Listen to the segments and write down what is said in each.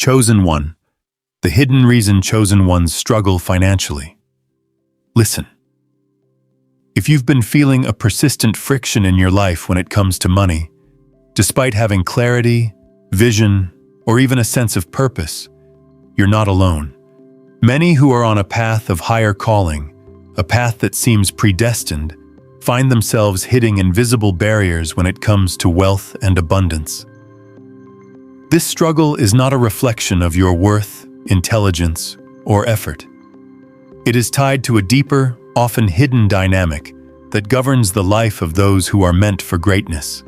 Chosen one. The hidden reason chosen ones struggle financially. Listen. If you've been feeling a persistent friction in your life when it comes to money, despite having clarity, vision, or even a sense of purpose, you're not alone. Many who are on a path of higher calling, a path that seems predestined, find themselves hitting invisible barriers when it comes to wealth and abundance. This struggle is not a reflection of your worth, intelligence, or effort. It is tied to a deeper, often hidden dynamic that governs the life of those who are meant for greatness.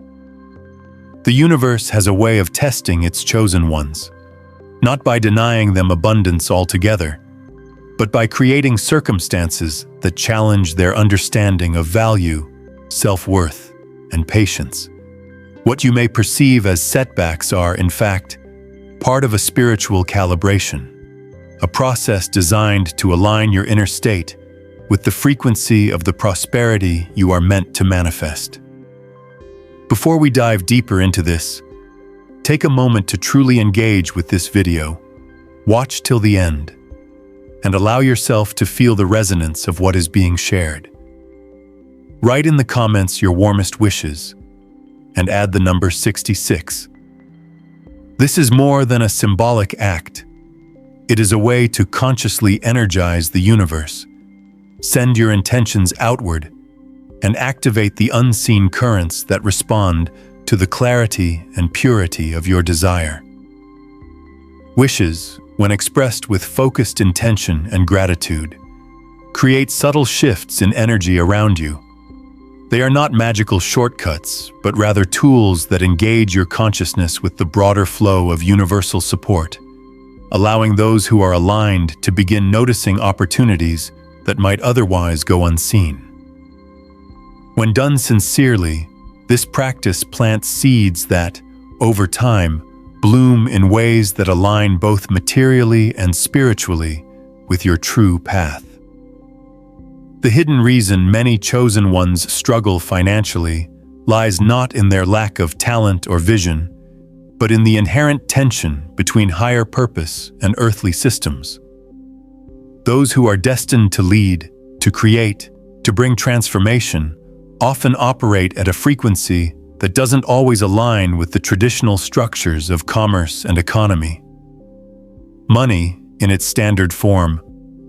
The universe has a way of testing its chosen ones, not by denying them abundance altogether, but by creating circumstances that challenge their understanding of value, self-worth, and patience. What you may perceive as setbacks are, in fact, part of a spiritual calibration, a process designed to align your inner state with the frequency of the prosperity you are meant to manifest. Before we dive deeper into this, take a moment to truly engage with this video. Watch till the end, and allow yourself to feel the resonance of what is being shared. Write in the comments your warmest wishes, and add the number 66. This is more than a symbolic act. It is a way to consciously energize the universe, send your intentions outward, and activate the unseen currents that respond to the clarity and purity of your desire. Wishes, when expressed with focused intention and gratitude, create subtle shifts in energy around you. They are not magical shortcuts, but rather tools that engage your consciousness with the broader flow of universal support, allowing those who are aligned to begin noticing opportunities that might otherwise go unseen. When done sincerely, this practice plants seeds that, over time, bloom in ways that align both materially and spiritually with your true path. The hidden reason many chosen ones struggle financially lies not in their lack of talent or vision, but in the inherent tension between higher purpose and earthly systems. Those who are destined to lead, to create, to bring transformation, often operate at a frequency that doesn't always align with the traditional structures of commerce and economy. Money, in its standard form,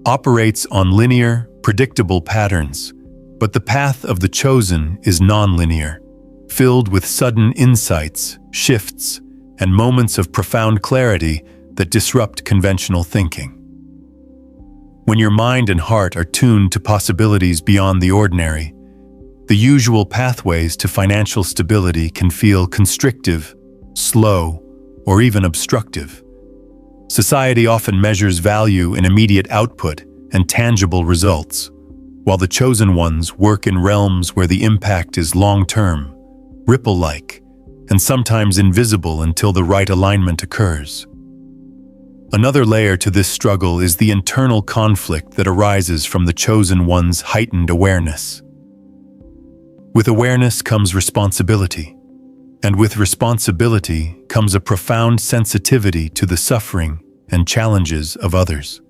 operates on linear, predictable patterns, but the path of the chosen is non-linear, filled with sudden insights, shifts, and moments of profound clarity that disrupt conventional thinking. When your mind and heart are tuned to possibilities beyond the ordinary, the usual pathways to financial stability can feel constrictive, slow, or even obstructive. Society often measures value in immediate output and tangible results, while the chosen ones work in realms where the impact is long-term, ripple-like, and sometimes invisible until the right alignment occurs. Another layer to this struggle is the internal conflict that arises from the chosen one's heightened awareness. With awareness comes responsibility, and with responsibility comes a profound sensitivity to the suffering and challenges of others.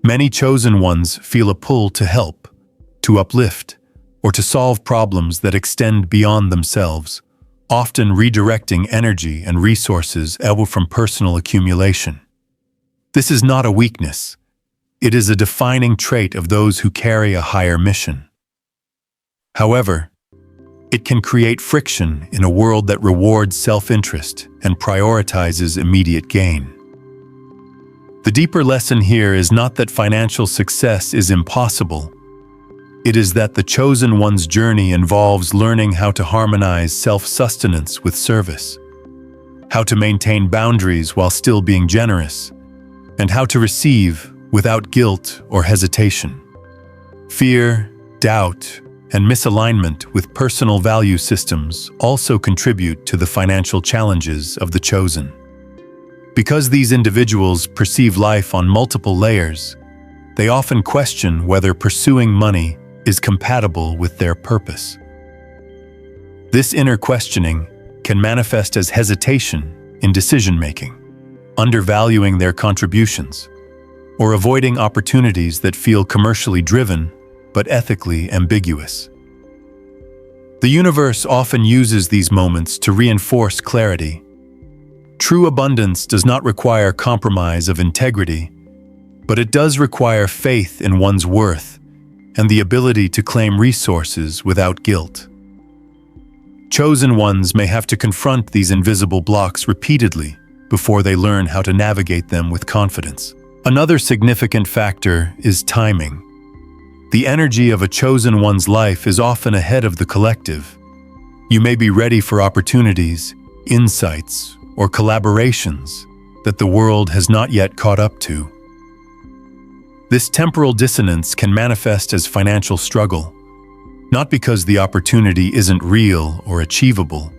Many chosen ones feel a pull to help, to uplift, or to solve problems that extend beyond themselves, often redirecting energy and resources away from personal accumulation. This is not a weakness. It is a defining trait of those who carry a higher mission. However, it can create friction in a world that rewards self-interest and prioritizes immediate gain. The deeper lesson here is not that financial success is impossible. It is that the chosen one's journey involves learning how to harmonize self-sustenance with service, how to maintain boundaries while still being generous, and how to receive without guilt or hesitation. Fear, doubt, and misalignment with personal value systems also contribute to the financial challenges of the chosen. Because these individuals perceive life on multiple layers, they often question whether pursuing money is compatible with their purpose. This inner questioning can manifest as hesitation in decision-making, undervaluing their contributions, or avoiding opportunities that feel commercially driven but ethically ambiguous. The universe often uses these moments to reinforce clarity. True abundance does not require compromise of integrity, but it does require faith in one's worth and the ability to claim resources without guilt. Chosen ones may have to confront these invisible blocks repeatedly before they learn how to navigate them with confidence. Another significant factor is timing. The energy of a chosen one's life is often ahead of the collective. You may be ready for opportunities, insights, or collaborations that the world has not yet caught up to. This temporal dissonance can manifest as financial struggle, not because the opportunity isn't real or achievable,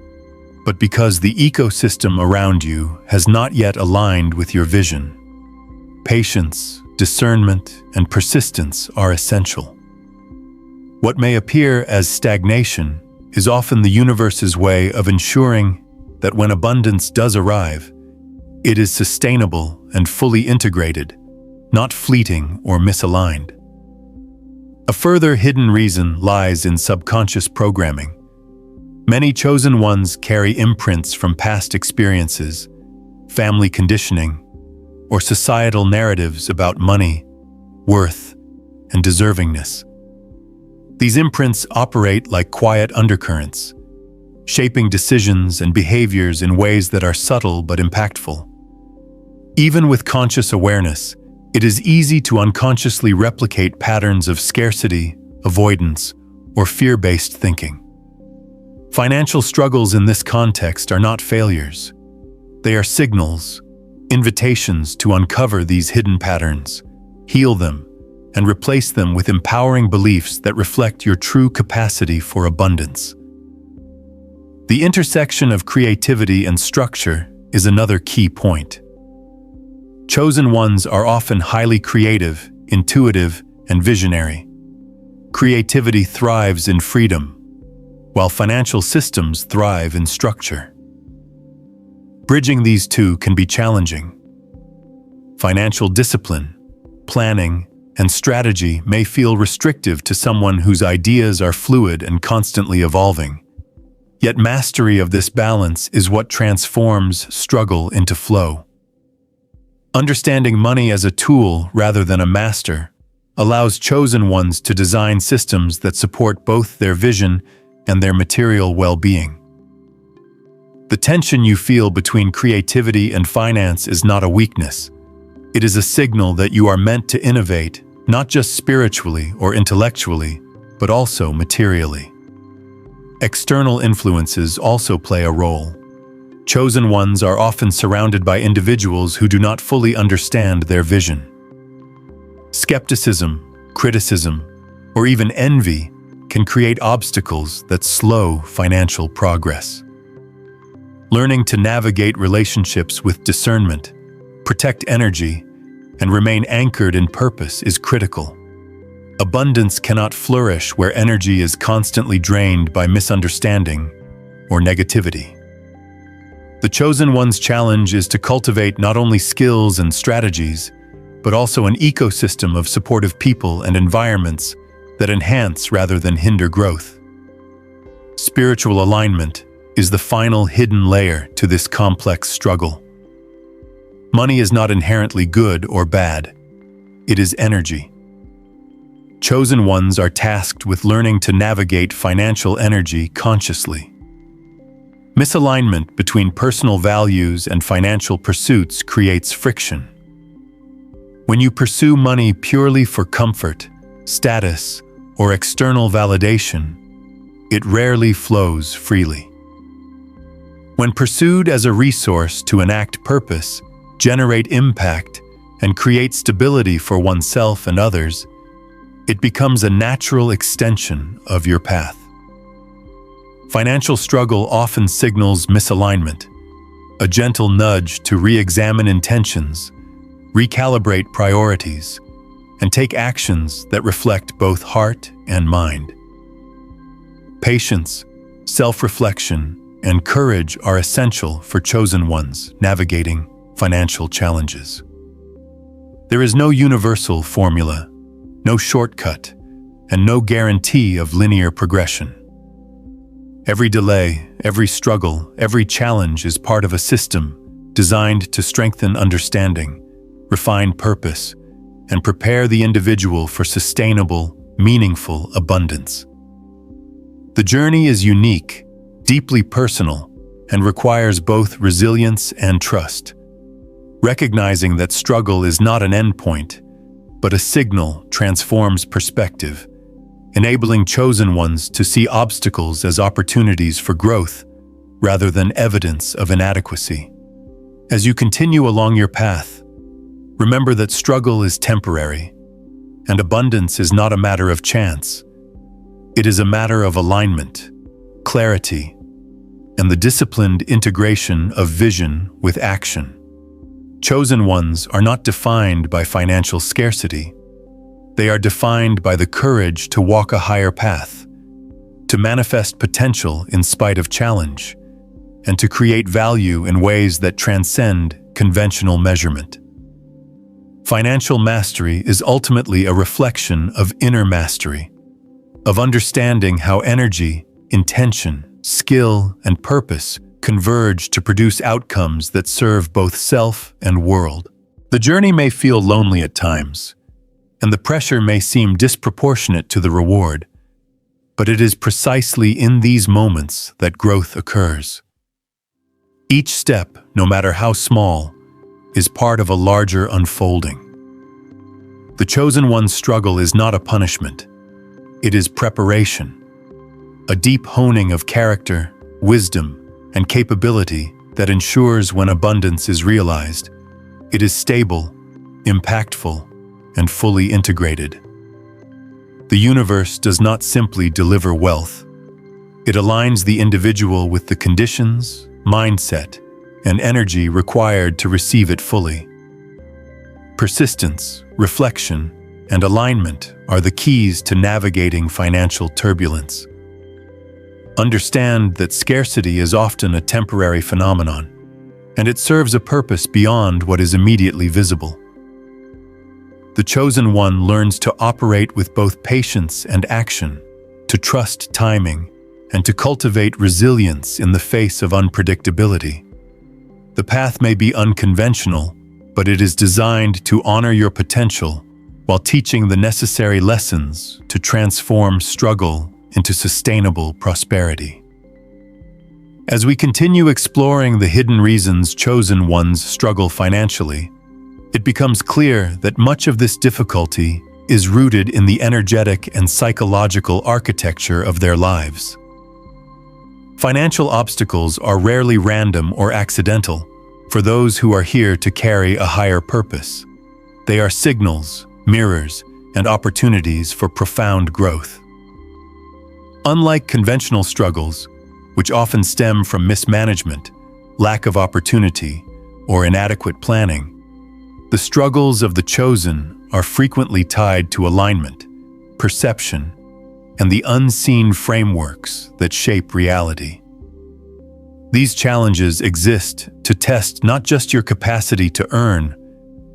but because the ecosystem around you has not yet aligned with your vision. Patience, discernment, and persistence are essential. What may appear as stagnation is often the universe's way of ensuring that when abundance does arrive, it is sustainable and fully integrated, not fleeting or misaligned. A further hidden reason lies in subconscious programming. Many chosen ones carry imprints from past experiences, family conditioning, or societal narratives about money, worth, and deservingness. These imprints operate like quiet undercurrents, shaping decisions and behaviors in ways that are subtle but impactful. Even with conscious awareness, it is easy to unconsciously replicate patterns of scarcity, avoidance, or fear-based thinking. Financial struggles in this context are not failures. They are signals, invitations to uncover these hidden patterns, heal them, and replace them with empowering beliefs that reflect your true capacity for abundance. The intersection of creativity and structure is another key point. Chosen ones are often highly creative, intuitive, and visionary. Creativity thrives in freedom, while financial systems thrive in structure. Bridging these two can be challenging. Financial discipline, planning, and strategy may feel restrictive to someone whose ideas are fluid and constantly evolving. Yet mastery of this balance is what transforms struggle into flow. Understanding money as a tool rather than a master allows chosen ones to design systems that support both their vision and their material well-being. The tension you feel between creativity and finance is not a weakness. It is a signal that you are meant to innovate, not just spiritually or intellectually, but also materially. External influences also play a role. Chosen ones are often surrounded by individuals who do not fully understand their vision. Skepticism, criticism, or even envy can create obstacles that slow financial progress. Learning to navigate relationships with discernment, protect energy, and remain anchored in purpose is critical. Abundance cannot flourish where energy is constantly drained by misunderstanding or negativity. The chosen one's challenge is to cultivate not only skills and strategies, but also an ecosystem of supportive people and environments that enhance rather than hinder growth. Spiritual alignment is the final hidden layer to this complex struggle. Money is not inherently good or bad. It is energy. Chosen ones are tasked with learning to navigate financial energy consciously. Misalignment between personal values and financial pursuits creates friction. When you pursue money purely for comfort, status, or external validation, it rarely flows freely. When pursued as a resource to enact purpose, generate impact, and create stability for oneself and others, it becomes a natural extension of your path. Financial struggle often signals misalignment, a gentle nudge to re-examine intentions, recalibrate priorities, and take actions that reflect both heart and mind. Patience, self-reflection, and courage are essential for chosen ones navigating financial challenges. There is no universal formula, no shortcut, and no guarantee of linear progression. Every delay, every struggle, every challenge is part of a system designed to strengthen understanding, refine purpose, and prepare the individual for sustainable, meaningful abundance. The journey is unique, deeply personal, and requires both resilience and trust. Recognizing that struggle is not an endpoint, but a signal transforms perspective, enabling chosen ones to see obstacles as opportunities for growth rather than evidence of inadequacy. As you continue along your path, remember that struggle is temporary, and abundance is not a matter of chance. It is a matter of alignment, clarity, and the disciplined integration of vision with action. Chosen ones are not defined by financial scarcity. They are defined by the courage to walk a higher path, to manifest potential in spite of challenge, and to create value in ways that transcend conventional measurement. Financial mastery is ultimately a reflection of inner mastery, of understanding how energy, intention, skill, and purpose converge to produce outcomes that serve both self and world. The journey may feel lonely at times, and the pressure may seem disproportionate to the reward, but it is precisely in these moments that growth occurs. Each step, no matter how small, is part of a larger unfolding. The chosen one's struggle is not a punishment. It is preparation, a deep honing of character, wisdom, and capability that ensures when abundance is realized, it is stable, impactful, and fully integrated. The universe does not simply deliver wealth. It aligns the individual with the conditions, mindset, and energy required to receive it fully. Persistence, reflection, and alignment are the keys to navigating financial turbulence. Understand that scarcity is often a temporary phenomenon, and it serves a purpose beyond what is immediately visible. The chosen one learns to operate with both patience and action, to trust timing, and to cultivate resilience in the face of unpredictability. The path may be unconventional, but it is designed to honor your potential while teaching the necessary lessons to transform struggle into sustainable prosperity. As we continue exploring the hidden reasons chosen ones struggle financially, it becomes clear that much of this difficulty is rooted in the energetic and psychological architecture of their lives. Financial obstacles are rarely random or accidental for those who are here to carry a higher purpose. They are signals, mirrors, and opportunities for profound growth. Unlike conventional struggles, which often stem from mismanagement, lack of opportunity, or inadequate planning, the struggles of the chosen are frequently tied to alignment, perception, and the unseen frameworks that shape reality. These challenges exist to test not just your capacity to earn,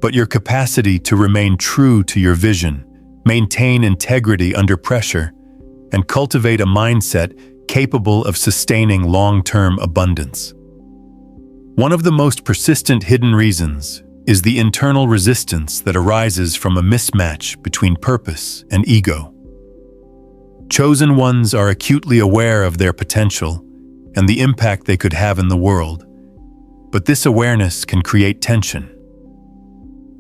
but your capacity to remain true to your vision, maintain integrity under pressure, and cultivate a mindset capable of sustaining long-term abundance. One of the most persistent hidden reasons is the internal resistance that arises from a mismatch between purpose and ego. Chosen ones are acutely aware of their potential and the impact they could have in the world, but this awareness can create tension.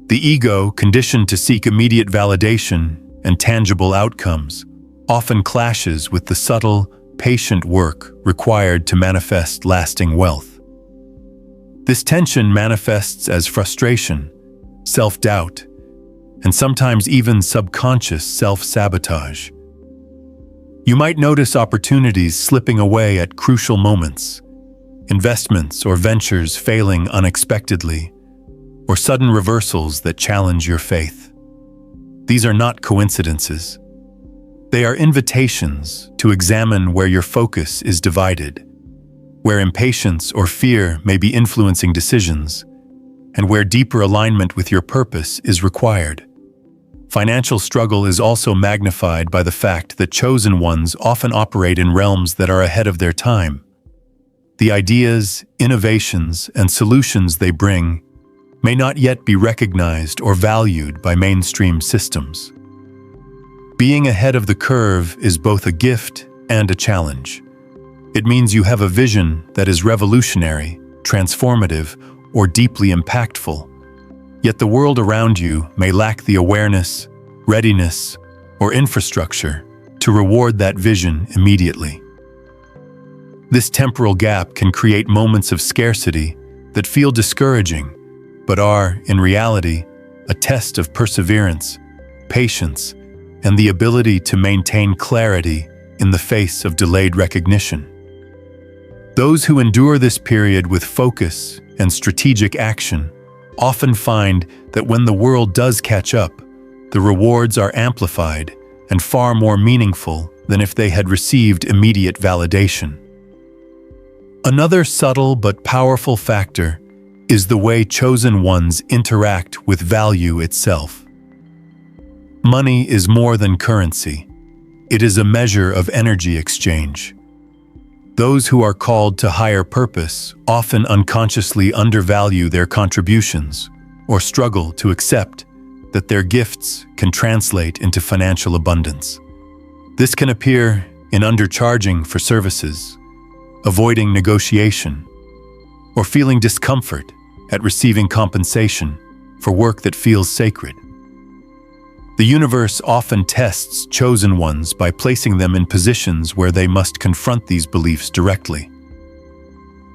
The ego, conditioned to seek immediate validation and tangible outcomes, often clashes with the subtle, patient work required to manifest lasting wealth. This tension manifests as frustration, self-doubt, and sometimes even subconscious self-sabotage. You might notice opportunities slipping away at crucial moments, investments or ventures failing unexpectedly, or sudden reversals that challenge your faith. These are not coincidences. They are invitations to examine where your focus is divided, where impatience or fear may be influencing decisions, and where deeper alignment with your purpose is required. Financial struggle is also magnified by the fact that chosen ones often operate in realms that are ahead of their time. The ideas, innovations, and solutions they bring may not yet be recognized or valued by mainstream systems. Being ahead of the curve is both a gift and a challenge. It means you have a vision that is revolutionary, transformative, or deeply impactful. Yet the world around you may lack the awareness, readiness, or infrastructure to reward that vision immediately. This temporal gap can create moments of scarcity that feel discouraging, but are, in reality, a test of perseverance, patience, and the ability to maintain clarity in the face of delayed recognition. Those who endure this period with focus and strategic action often find that when the world does catch up, the rewards are amplified and far more meaningful than if they had received immediate validation. Another subtle but powerful factor is the way chosen ones interact with value itself. Money is more than currency. It is a measure of energy exchange. Those who are called to higher purpose often unconsciously undervalue their contributions or struggle to accept that their gifts can translate into financial abundance. This can appear in undercharging for services, avoiding negotiation, or feeling discomfort at receiving compensation for work that feels sacred. The universe often tests chosen ones by placing them in positions where they must confront these beliefs directly.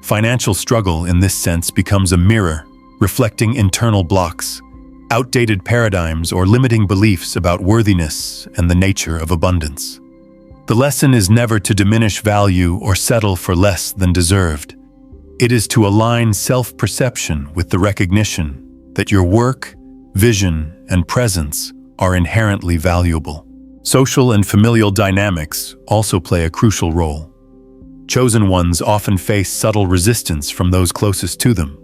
Financial struggle, in this sense, becomes a mirror, reflecting internal blocks, outdated paradigms, or limiting beliefs about worthiness and the nature of abundance. The lesson is never to diminish value or settle for less than deserved. It is to align self-perception with the recognition that your work, vision, and presence are inherently valuable. Social and familial dynamics also play a crucial role. Chosen ones often face subtle resistance from those closest to them,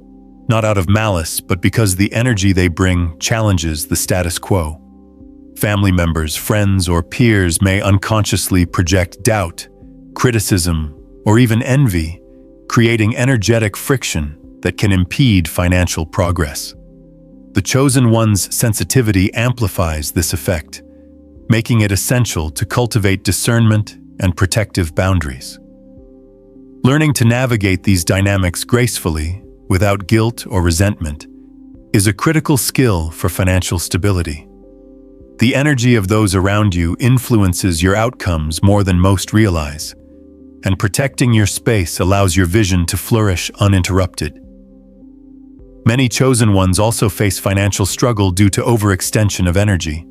not out of malice, but because the energy they bring challenges the status quo. Family members, friends, or peers may unconsciously project doubt, criticism, or even envy, creating energetic friction that can impede financial progress. The chosen one's sensitivity amplifies this effect, making it essential to cultivate discernment and protective boundaries. Learning to navigate these dynamics gracefully, without guilt or resentment, is a critical skill for financial stability. The energy of those around you influences your outcomes more than most realize, and protecting your space allows your vision to flourish uninterrupted. Many chosen ones also face financial struggle due to overextension of energy.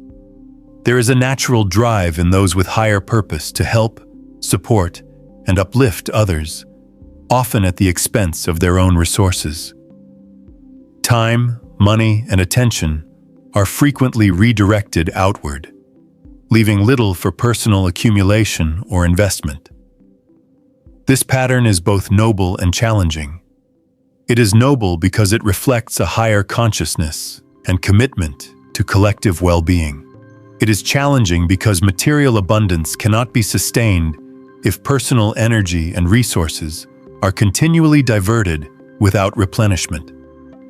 There is a natural drive in those with higher purpose to help, support, and uplift others, often at the expense of their own resources. Time, money, and attention are frequently redirected outward, leaving little for personal accumulation or investment. This pattern is both noble and challenging. It is noble because it reflects a higher consciousness and commitment to collective well-being. It is challenging because material abundance cannot be sustained if personal energy and resources are continually diverted without replenishment.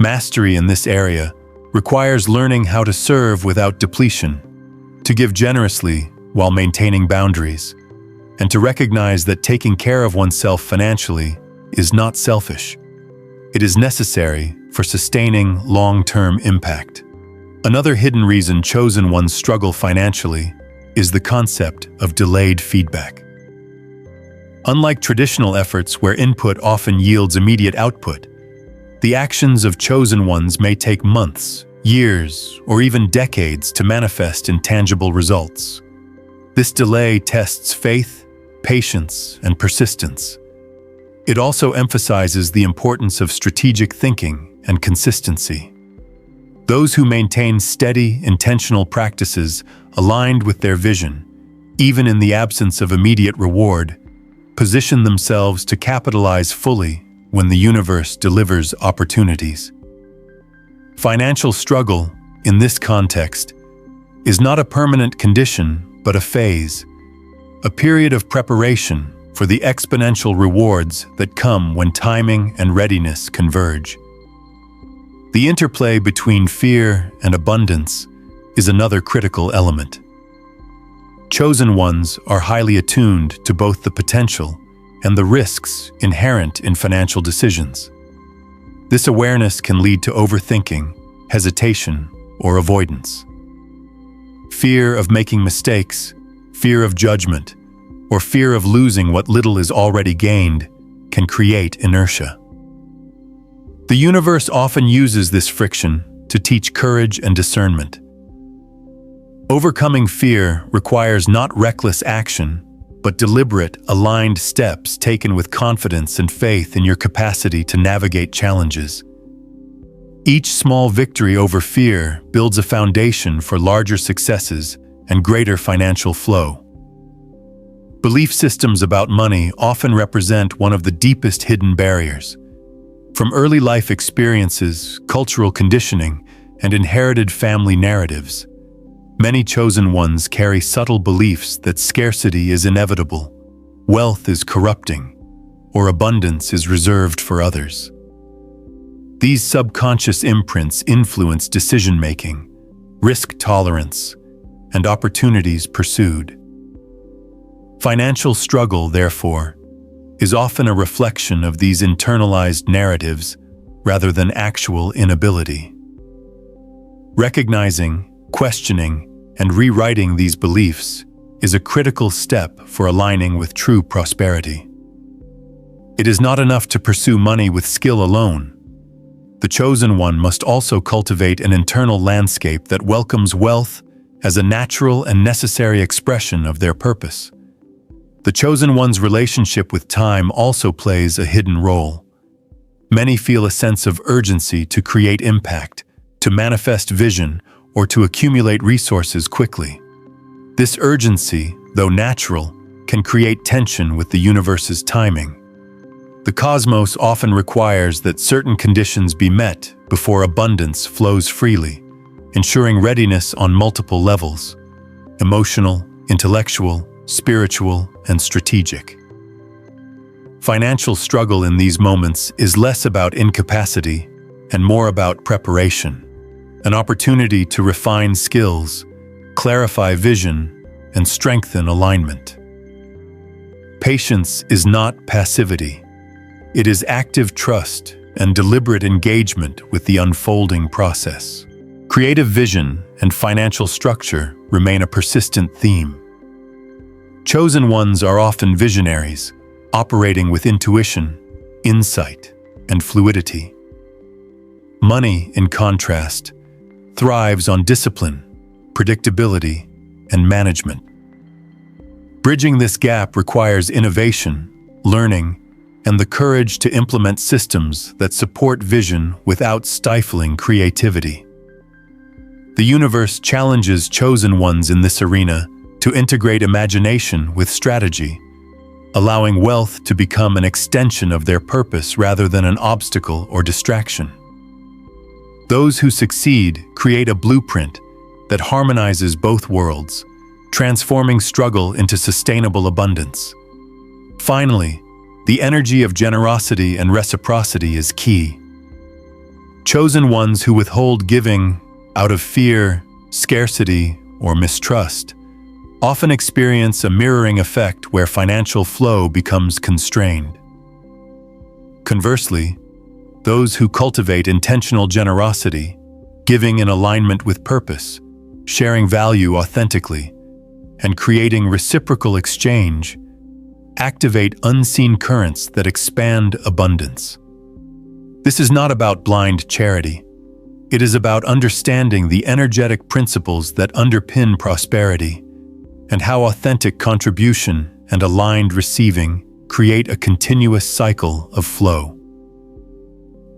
Mastery in this area requires learning how to serve without depletion, to give generously while maintaining boundaries, and to recognize that taking care of oneself financially is not selfish. It is necessary for sustaining long-term impact. Another hidden reason chosen ones struggle financially is the concept of delayed feedback. Unlike traditional efforts where input often yields immediate output, the actions of chosen ones may take months, years, or even decades to manifest in tangible results. This delay tests faith, patience, and persistence. It also emphasizes the importance of strategic thinking and consistency. Those who maintain steady, intentional practices aligned with their vision, even in the absence of immediate reward, position themselves to capitalize fully when the universe delivers opportunities. Financial struggle, in this context, is not a permanent condition but a phase, a period of preparation for the exponential rewards that come when timing and readiness converge. The interplay between fear and abundance is another critical element. Chosen ones are highly attuned to both the potential and the risks inherent in financial decisions. This awareness can lead to overthinking, hesitation, or avoidance. Fear of making mistakes, fear of judgment, or fear of losing what little is already gained can create inertia. The universe often uses this friction to teach courage and discernment. Overcoming fear requires not reckless action, but deliberate, aligned steps taken with confidence and faith in your capacity to navigate challenges. Each small victory over fear builds a foundation for larger successes and greater financial flow. Belief systems about money often represent one of the deepest hidden barriers. From early life experiences, cultural conditioning, and inherited family narratives, many chosen ones carry subtle beliefs that scarcity is inevitable, wealth is corrupting, or abundance is reserved for others. These subconscious imprints influence decision-making, risk tolerance, and opportunities pursued. Financial struggle, therefore, is often a reflection of these internalized narratives rather than actual inability. Recognizing, questioning, and rewriting these beliefs is a critical step for aligning with true prosperity. It is not enough to pursue money with skill alone. The chosen one must also cultivate an internal landscape that welcomes wealth as a natural and necessary expression of their purpose. The chosen one's relationship with time also plays a hidden role. Many feel a sense of urgency to create impact, to manifest vision, or to accumulate resources quickly. This urgency, though natural, can create tension with the universe's timing. The cosmos often requires that certain conditions be met before abundance flows freely, ensuring readiness on multiple levels: emotional, intellectual, spiritual, and strategic. Financial struggle in these moments is less about incapacity and more about preparation, an opportunity to refine skills, clarify vision, and strengthen alignment. Patience is not passivity. It is active trust and deliberate engagement with the unfolding process. Creative vision and financial structure remain a persistent theme. Chosen ones are often visionaries, operating with intuition, insight, and fluidity. Money, in contrast, thrives on discipline, predictability, and management. Bridging this gap requires innovation, learning, and the courage to implement systems that support vision without stifling creativity. The universe challenges chosen ones in this arena to integrate imagination with strategy, allowing wealth to become an extension of their purpose rather than an obstacle or distraction. Those who succeed create a blueprint that harmonizes both worlds, transforming struggle into sustainable abundance. Finally, the energy of generosity and reciprocity is key. Chosen ones who withhold giving out of fear, scarcity, or mistrust often experience a mirroring effect where financial flow becomes constrained. Conversely, those who cultivate intentional generosity, giving in alignment with purpose, sharing value authentically, and creating reciprocal exchange, activate unseen currents that expand abundance. This is not about blind charity. It is about understanding the energetic principles that underpin prosperity and how authentic contribution and aligned receiving create a continuous cycle of flow.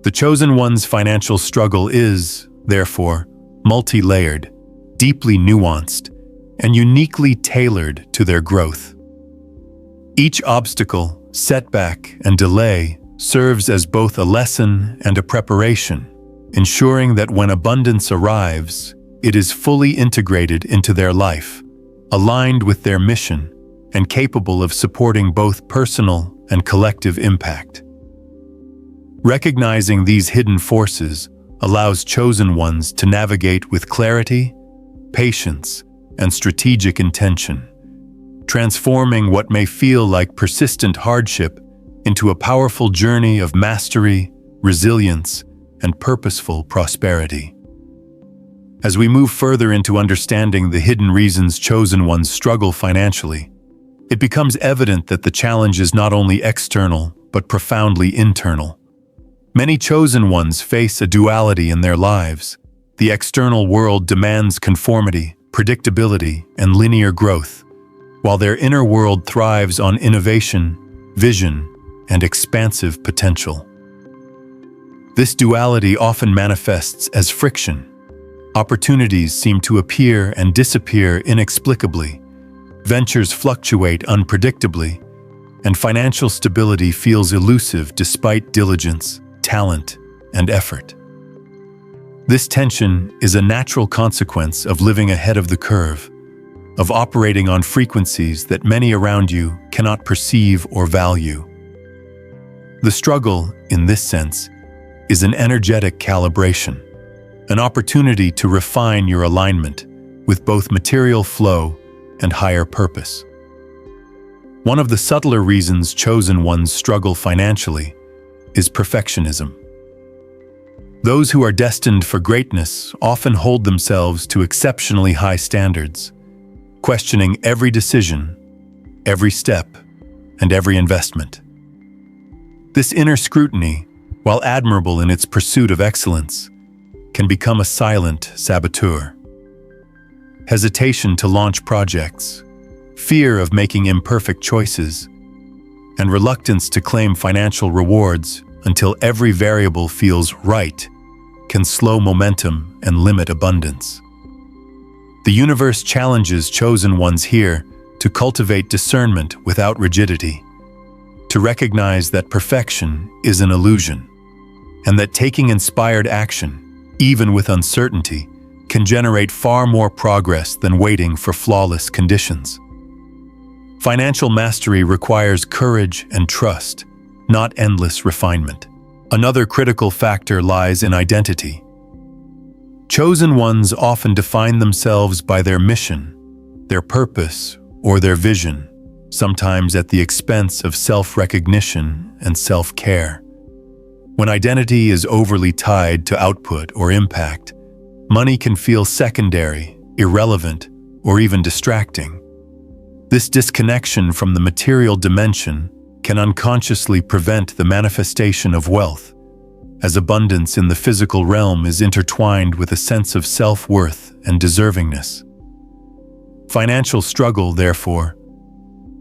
The chosen one's financial struggle is, therefore, multi-layered, deeply nuanced, and uniquely tailored to their growth. Each obstacle, setback, and delay serves as both a lesson and a preparation, ensuring that when abundance arrives, it is fully integrated into their life, aligned with their mission, and capable of supporting both personal and collective impact. Recognizing these hidden forces allows chosen ones to navigate with clarity, patience, and strategic intention, transforming what may feel like persistent hardship into a powerful journey of mastery, resilience, and purposeful prosperity. As we move further into understanding the hidden reasons chosen ones struggle financially, it becomes evident that the challenge is not only external, but profoundly internal. Many chosen ones face a duality in their lives. The external world demands conformity, predictability, and linear growth, while their inner world thrives on innovation, vision, and expansive potential. This duality often manifests as friction. Opportunities seem to appear and disappear inexplicably, ventures fluctuate unpredictably, and financial stability feels elusive despite diligence, talent, and effort. This tension is a natural consequence of living ahead of the curve, of operating on frequencies that many around you cannot perceive or value. The struggle, in this sense, is an energetic calibration, an opportunity to refine your alignment with both material flow and higher purpose. One of the subtler reasons chosen ones struggle financially is perfectionism. Those who are destined for greatness often hold themselves to exceptionally high standards, questioning every decision, every step, and every investment. This inner scrutiny, while admirable in its pursuit of excellence, can become a silent saboteur. Hesitation to launch projects, fear of making imperfect choices, and reluctance to claim financial rewards until every variable feels right can slow momentum and limit abundance. The universe challenges chosen ones here to cultivate discernment without rigidity, to recognize that perfection is an illusion, and that taking inspired action, even with uncertainty, can generate far more progress than waiting for flawless conditions. Financial mastery requires courage and trust, not endless refinement. Another critical factor lies in identity. Chosen ones often define themselves by their mission, their purpose, or their vision, sometimes at the expense of self-recognition and self-care. When identity is overly tied to output or impact, money can feel secondary, irrelevant, or even distracting. This disconnection from the material dimension can unconsciously prevent the manifestation of wealth, as abundance in the physical realm is intertwined with a sense of self-worth and deservingness. Financial struggle, therefore,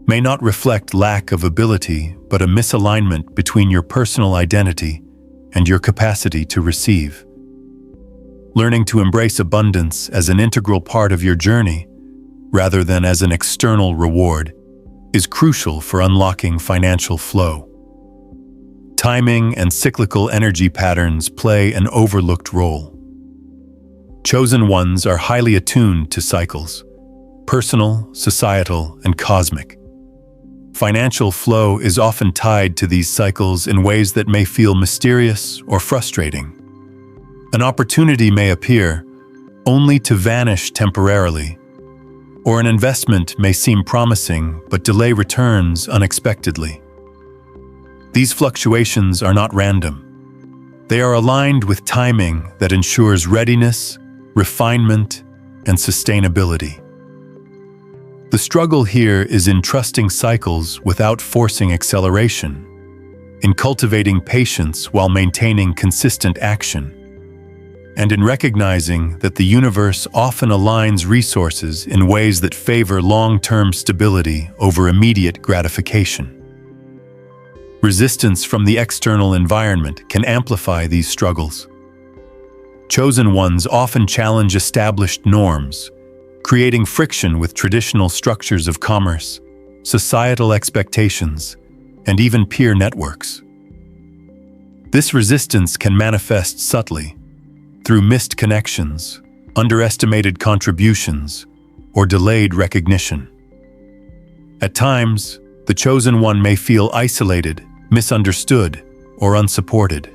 may not reflect lack of ability, but a misalignment between your personal identity and your capacity to receive. Learning to embrace abundance as an integral part of your journey, rather than as an external reward, is crucial for unlocking financial flow. Timing and cyclical energy patterns play an overlooked role. Chosen ones are highly attuned to cycles, personal, societal, and cosmic. Financial flow is often tied to these cycles in ways that may feel mysterious or frustrating. An opportunity may appear, only to vanish temporarily, or an investment may seem promising but delay returns unexpectedly. These fluctuations are not random. They are aligned with timing that ensures readiness, refinement, and sustainability. The struggle here is in trusting cycles without forcing acceleration, in cultivating patience while maintaining consistent action, and in recognizing that the universe often aligns resources in ways that favor long-term stability over immediate gratification. Resistance from the external environment can amplify these struggles. Chosen ones often challenge established norms, creating friction with traditional structures of commerce, societal expectations, and even peer networks. This resistance can manifest subtly, through missed connections, underestimated contributions, or delayed recognition. At times, the chosen one may feel isolated, misunderstood, or unsupported.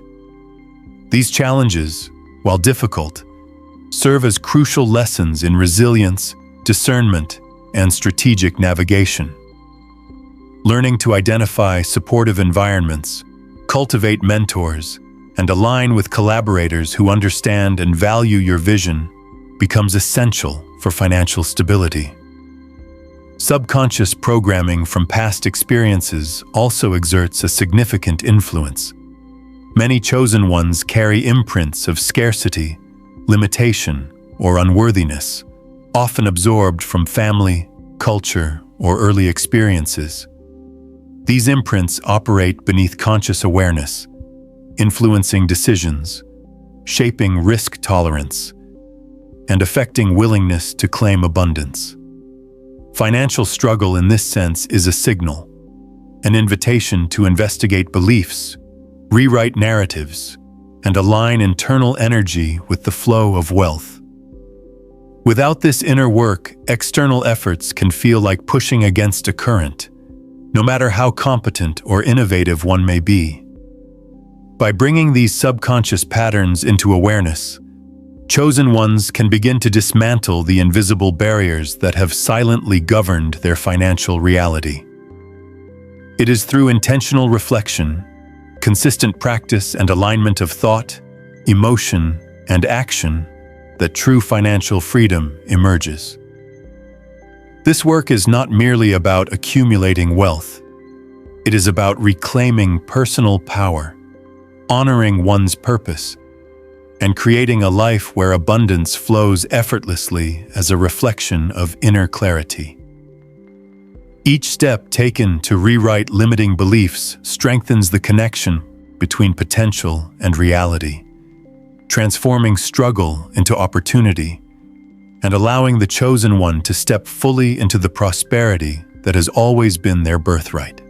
These challenges, while difficult, serve as crucial lessons in resilience, discernment, and strategic navigation. Learning to identify supportive environments, cultivate mentors, and align with collaborators who understand and value your vision becomes essential for financial stability. Subconscious programming from past experiences also exerts a significant influence. Many chosen ones carry imprints of scarcity, limitation, or unworthiness, often absorbed from family, culture, or early experiences. These imprints operate beneath conscious awareness, influencing decisions, shaping risk tolerance, and affecting willingness to claim abundance. Financial struggle in this sense is a signal, an invitation to investigate beliefs, rewrite narratives, and align internal energy with the flow of wealth. Without this inner work, external efforts can feel like pushing against a current, no matter how competent or innovative one may be. By bringing these subconscious patterns into awareness, chosen ones can begin to dismantle the invisible barriers that have silently governed their financial reality. It is through intentional reflection, consistent practice, and alignment of thought, emotion, and action that true financial freedom emerges. This work is not merely about accumulating wealth. It is about reclaiming personal power, honoring one's purpose, and creating a life where abundance flows effortlessly as a reflection of inner clarity. Each step taken to rewrite limiting beliefs strengthens the connection between potential and reality, transforming struggle into opportunity and allowing the chosen one to step fully into the prosperity that has always been their birthright.